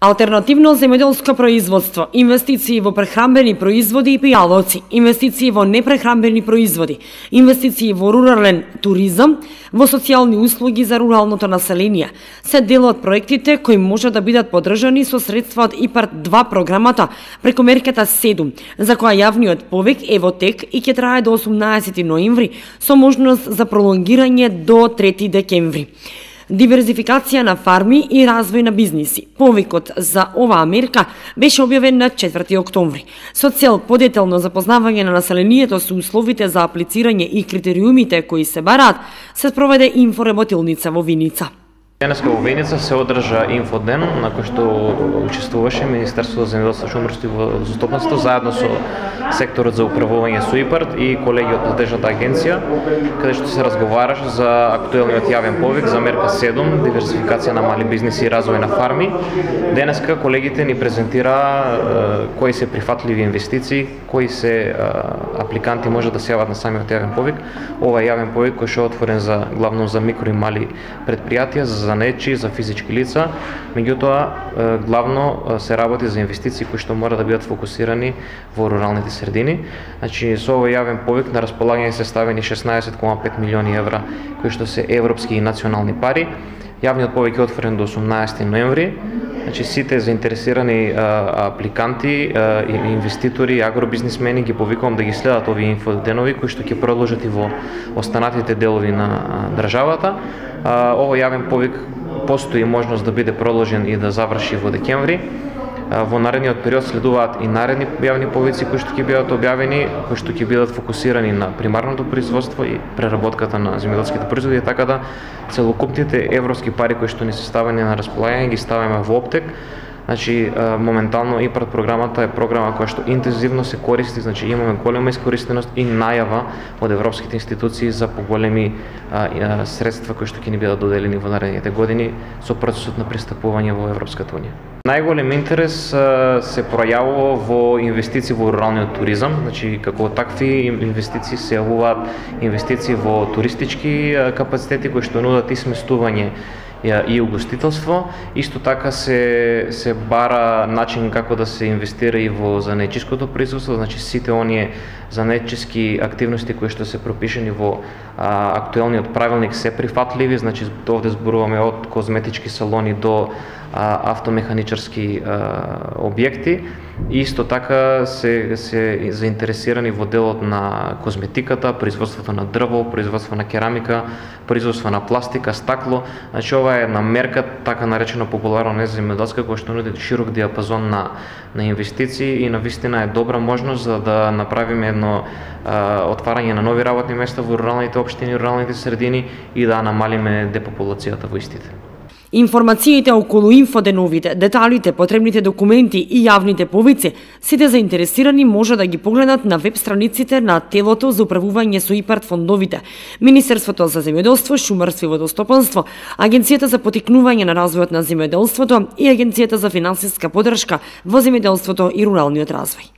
Алтернативно земјоделско производство, инвестиции во прехрамбени производи и пијалоци, инвестиции во непрехрамбени производи, инвестиции во рурален туризам, во социјални услуги за руралното население, се дел од проектите кои може да бидат поддржани со средства од ИПАРД 2 програмата преку мерката 7, за која јавниот повик е во тек и ќе трае до 18 ноември со можност за пролонгирање до 3 декември. Диверзификација на фарми и развој на бизниси. Повикот за оваа мерка беше објавен на 4 октомври. Со цел подетелно запознавање на населението со условите за аплицирање и критериумите кои се бараат, се спроведе инфоработилница во Виница. Денеска во Виница се одржа инфоден на кој што учествуваше Министерството за земјоделство, шумарство и водостопанство заедно со секторот за управување со ИПАРД и колеги од платежната агенција, каде што се разговараше за актуелниот јавен повик за мерка 7, диверсификација на мали бизниси и развој на фарми. Денеска колегите ни презентира кои се прифатливи инвестиции, кои се апликанти може да се јават на самиот јавен повик. Ова е јавен повик кој што е отворен за главно за микро и мали предпријатија, за занечи, за физички лица, меѓутоа главно се работи за инвестиции кои што мора да бидат фокусирани во руралните средини. Значи со овој јавен повик на располагање се ставени 16,5 милиони евра кои што се европски и национални пари. Јавниот повик е отворен до 18 ноември. Значи сите заинтересирани апликанти и инвеститори, агробизнисмени ги повикувам да ги следат овие инфоденови кои што ќе продолжат и во останатите делови на државата. Овој јавен повик постои можност да биде продолжен и да заврши во декември. Во наредниот период следуваат и наредни јавни повици кои што ќе бидат објавени, кои што ќе бидат фокусирани на примарното производство и преработката на земјоделските производи, така да целокупните европски пари кои што ни се ставени на располагање ги ставаме во оптек. Значи моментално ИПАРД програмата е програма која што интензивно се користи, значи имаме голема искористеност и најава од европските институции за поголеми средства кои што ќе ни бидат доделени во наредните години со процесот на пристапување во Европската унија. Најголем интерес се пројавува во инвестиции во руралниот туризам, значи како такви инвестиции се јавуваат инвестиции во туристички капацитети кои што нудат и сместување и угостителство. Исто така се бара начин како да се инвестира и во занечиското производство, значи сите оние занечиски активности кои што се пропишени во актуелниот правилник се прифатливи, значи овде зборуваме од козметички салони до автомеханичарски објекти. Исто така се заинтересирани во делот на козметиката, производството на дрво, производство на керамика, производство на пластика, стакло. Значи ова е една мерка, така наречена популарно неземјоделска, која што нуди широк диапазон на инвестиции и навистина е добра можност за да направиме едно отварање на нови работни места во руралните општини, руралните средини и да намалиме депопулацијата во истите. Информациите околу инфоденовите, деталите, потребните документи и јавните повици, сите заинтересирани може да ги погледнат на веб страниците на телото за управување со ИПАРД фондовите, Министерството за земјоделство, шумарство и водостопанство, Агенцијата за поттикнување на развојот на земјоделството и Агенцијата за финансиска поддршка во земјоделството и руралниот развој.